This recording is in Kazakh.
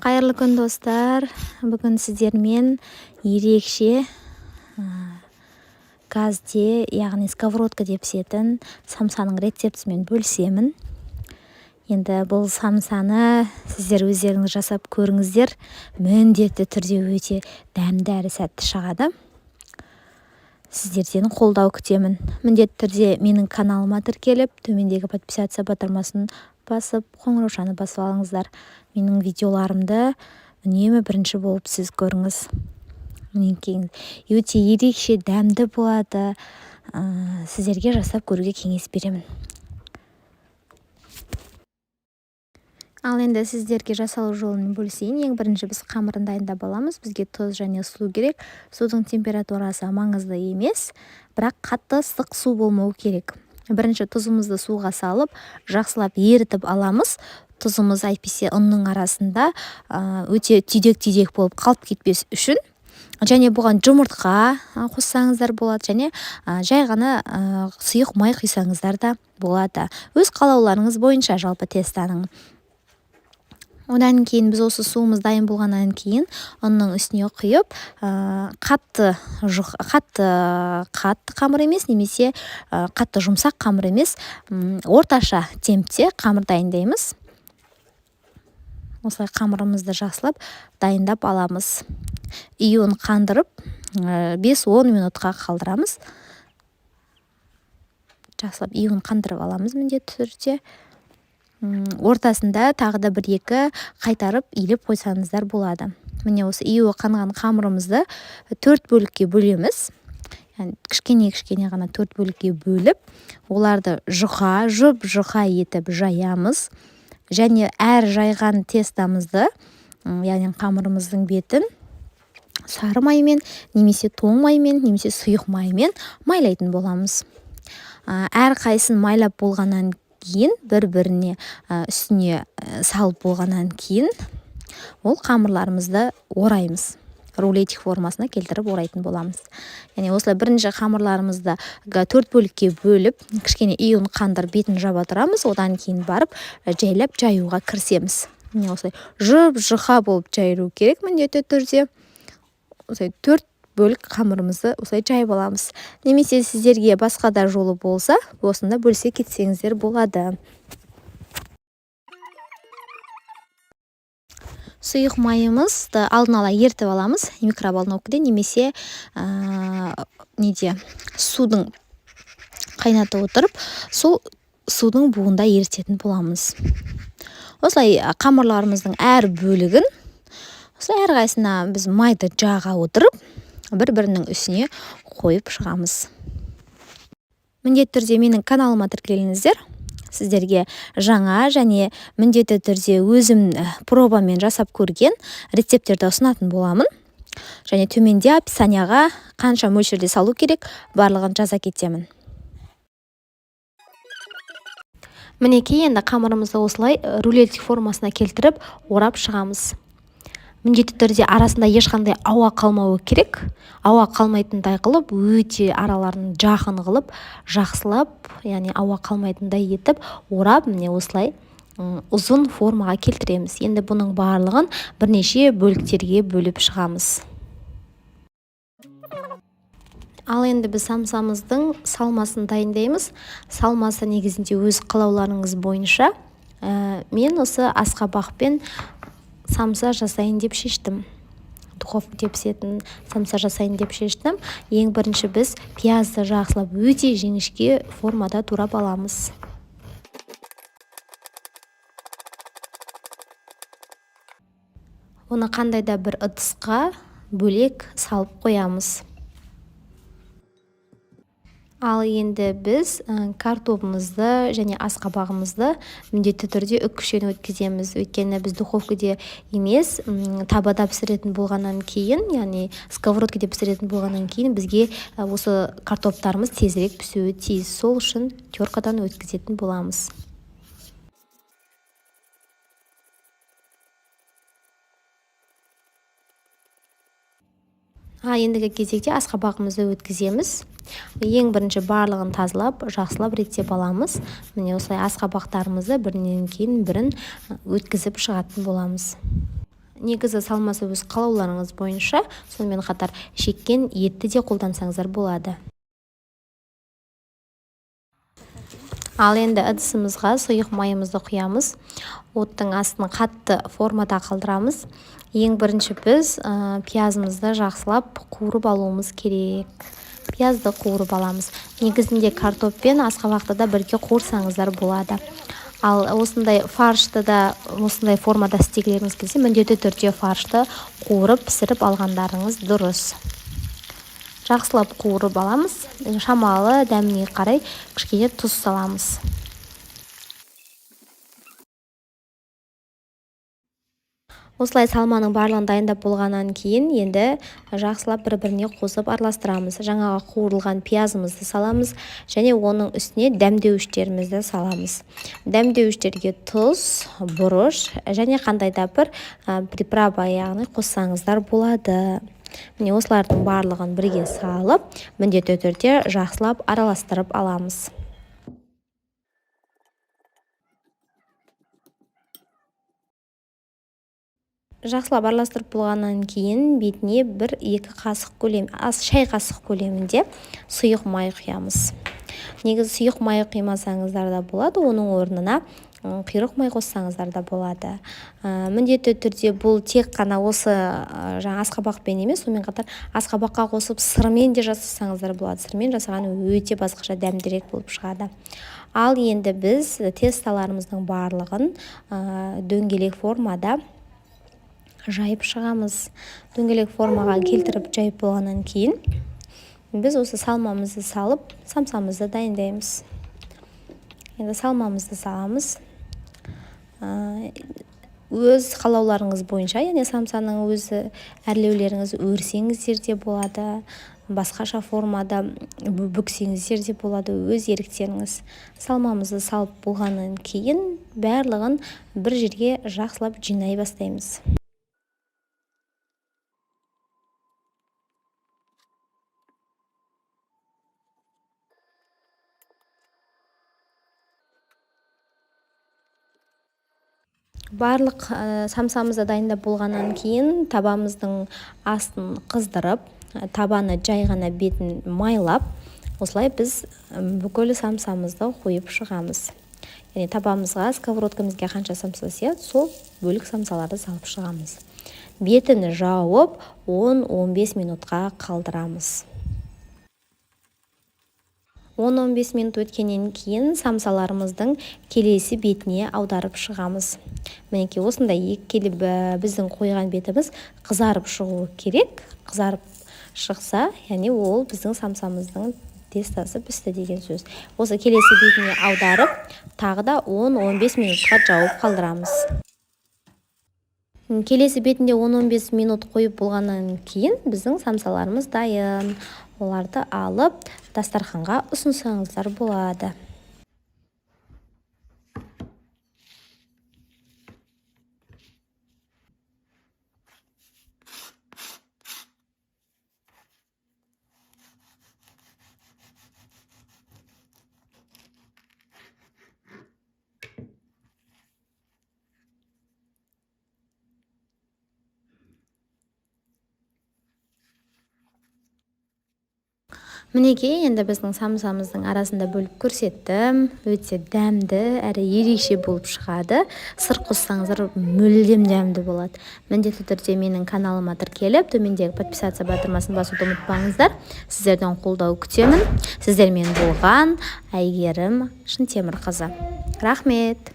Қайырлы күн достар. Бүгін сіздермен ерекше газде, яғни сковородка деп пісетін самсаның рецептісімен бөлісемін. Енді бұл самсаны сіздер өздеріңіз жасап көріңіздер. Міндетті түрде өте дәмді әрі сәтті шығады. Сіздерден қолдау күтемін. Міндетті түрде менің каналыма тіркеліп, төмендегі подписаться батырмасын басып, қоңыраушаны басып алыңыздар. Менің видеоларымды үнемі бірінші болып сіз көріңіз. Мінекей өте ерекше дәмді болады. Сіздерге жасап көруге кеңес беремін. Ал енді сіздерге жасалу жолын бөлісейін. Ең бірінші біз қамырын дайындап аламыз. Бізге тұз және су керек. Судың температурасы маңызды емес, бірақ қатты ыстық су болмауы керек. Бірінші тұзымызды суға салып, жақсылап ерітіп аламыз. Тұзымыз әйтпесе ұнның арасында өте түйдек болып қалып кетпес үшін. Және бұған жұмыртқа қоссаңыздар болады, және жай ғана сұйық май құйсаңыздар да болады. Өз қалауларыңыз бойынша жалпы тестаның. Одан кейін біз осы суымыз дайын болғаннан кейін ұнның үстіне құйып, қатты қамыр емес, немесе қатты жұмсақ қамыр емес, орташа темпте қамыр дайындаймыз. Осылай қамырымызды жақсылап дайындап аламыз. Июн қандырып 5-10 минутқа қалдырамыз. Жақсылап июн қандырып аламыз міндетті түрде. Ортасында тағы да 1-2 қайтарып илеп қойсаңыздар болады. Міне осы июі қанған қамырымызды 4 бөлікке бөлеміз. Яғни кішкене ғана 4 бөлікке бөліп, оларды жұқа етіп жаямыз. Және әр жайған тестамызды, яғни қамырымыздың бетін сары маймен, немесе тоң маймен, немесе сұйық маймен майлайтын боламыз. Әр қайсын майлап болғаннан кейін, бір-біріне үстіне салып болғаннан кейін, ол қамырларымызды ораймыз. Рулетик формасына келтіріп орайтын боламыз. Яғни осылай бірінші қамырларымызды 4 бөлікке бөліп, кішкене июн қандыр бетін жаба тұрамыз, одан кейін барып жайлап жаюға кірісеміз. Міне осылай жұқа болып жайылу керек міндетті түрде. Осылай 4 бөлік қамырымызды осылай жайып аламыз. Немесе сіздерге басқа да жолы болса, осында бөлісе кетсеңіздер болады. Сұйық майымызды алдын ала ертіп аламыз микроволновкада, немесе судың қайнатып отырып, сол судың буында ерітетін боламыз. Осылай қамырларымыздың әр бөлігін, осылай әрқайсына біз майды жаға отырып, бір-бірінің үстіне қойып шығамыз. Міндетті түрде менің каналыма тіркеліңіздер. Сіздерге жаңа және міндетті түрде өзім пробамен жасап көрген рецептерді ұсынатын боламын. Және төменде описанияға қанша мөлшерде салу керек, барлығын жаза кетемін. Мінекей енді қамырымызды осылай рулетик формасына келтіріп орап шығамыз. Міндетті түрде арасында ешқандай ауа қалмауы керек. Ауа қалмайтындай қылып, өте араларын жақын қылып, жақсылап, яғни ауа қалмайтындай етіп, орап, міне осылай ұзын формаға келтіреміз. Енді бұның барлығын бірнеше бөліктерге бөліп шығамыз. Ал енді біз самсамыздың салмасын дайындаймыз. Салмасы негізінде өз қалауларыңыз бойынша. Мен осы асқабақпен самса жасайын деп шештім. Духовкада пісетін самса жасайын деп шештім. Ең бірінші біз пиязды жақсылап өте жіңішке формада турап аламыз. Оны қандай да бір ыдысқа бөлек салып қоямыз. Ал енді біз картопымызды және асқабағымызды міндетті түрде үккіштен өткіземіз. Өйткені біз духовкада емес, табада пісіретін болғаннан кейін, яғни сковородкада пісіретін болғаннан кейін бізге осы картоптарымыз тезірек пісуі тиіс. Сол үшін теркадан өткізетін боламыз. Ендігі кезекте асқабағымызды өткіземіз. Ең бірінші барлығын тазалап, жақсылап реттеп аламыз. Міне осылай асқабақтарымызды бірінен кейін бірін өткізіп шығатын боламыз. негізі салмасы өз қалауларыңыз бойынша, сонымен қатар шеккен етті де қолдансаңыздар болады. Ал енді ыдысымызға сұйық майымызды құямыз. Оттың астын қатты формада қалдырамыз. Ең бірінші біз пиязымызды жақсылап қуырып алуымыз керек. Пиязды қуырып аламыз. Негізінде картоппен асқабақты да бірге қуырсаңыздар болады. Ал осындай фаршты да осындай формада істегілеріңіз келсе, міндетті түрде фаршты қуырып пісіріп алғандарыңыз дұрыс. Жақсылап қуырып аламыз. Шамалы дәміне қарай кішкене тұз саламыз. Осылай салманың барлығын дайындап болғаннан кейін енді жақсылап бір-біріне қосып араластырамыз. Жаңағы қуырылған пиязымызды саламыз және оның үстіне дәмдеуіштерімізді саламыз. Дәмдеуіштерге тұз, бұрыш және қандай да бір приправа яғни қоссаңыздар болады. Міне осылардың барлығын бірге салып, міндетті түрде жақсылап араластырып аламыз. Жақсылап араластырып болғаннан кейін бетіне 1-2 қасық көлем, шай қасық көлемінде сұйық май құямыз. Негізі сұйық май құймасаңыздар да болады, оның орнына құйрық май қоссаңыздар да болады. Міндетті түрде бұл тек қана осы жаңа асқабақпен емес, сонымен қатар асқабаққа қосып сырмен де жасасаңыздар болады. Сырмен жасаған өте басқаша дәмдірек болып шығады. Ал енді біз тесталарымыздың барлығын дөңгелек формада жайып шығамыз. Дөңгелек формаға келтіріп жайып болғаннан кейін біз осы салмамызды салып, самсамызды дайындаймыз. Енді салмамызды саламыз. Өз қалауларыңыз бойынша, яғни самсаның өзі әрлеулеріңіз өрсеңіздер де болады, басқаша формада бүксеңіздер де болады, өз еріктеріңіз. Салмамызды салып болғаннан кейін барлығын бір жерге жақсылап жинай бастаймыз. Барлық самсамызды дайындап болғаннан кейін табамыздың астын қыздырып, табаны жай ғана бетін майлап, осылай біз бүкіл самсамызды қойып шығамыз. Яғни табамызға, сковородкамызға қанша самса сияды, сол бөлік самсаларды салып шығамыз. Бетін жауып 10-15 минутқа қалдырамыз. 10-15 минут өткеннен кейін самсаларымыздың келесі бетіне аударып шығамыз. Мінекей осындай біздің қойған бетіміз қызарып шығуы керек. Қызарып шықса, яғни ол біздің самсамыздың тестасы пісті деген сөз. Осы келесі бетіне аударып, тағы да 10-15 минутқа жауып қалдырамыз. Келесі бетінде 10-15 минут қойып болғаннан кейін біздің самсаларымыз дайын. Оларды алып дастарханға ұсынсаңыздар болады. Мінекей, енді біздің самсамыздың арасында бөліп көрсеттім. Өте дәмді, әрі ерекше болып шығады. Сыр қоссаңыздар мүлдем дәмді болады. Міндетті түрде менің каналыма тіркеліп, төмендегі подписаться батырмасын басуды ұмытпаңыздар. Сіздерден қолдау күтемін. Сіздермен болған Әйгерім Шынтемірқызы. Рахмет.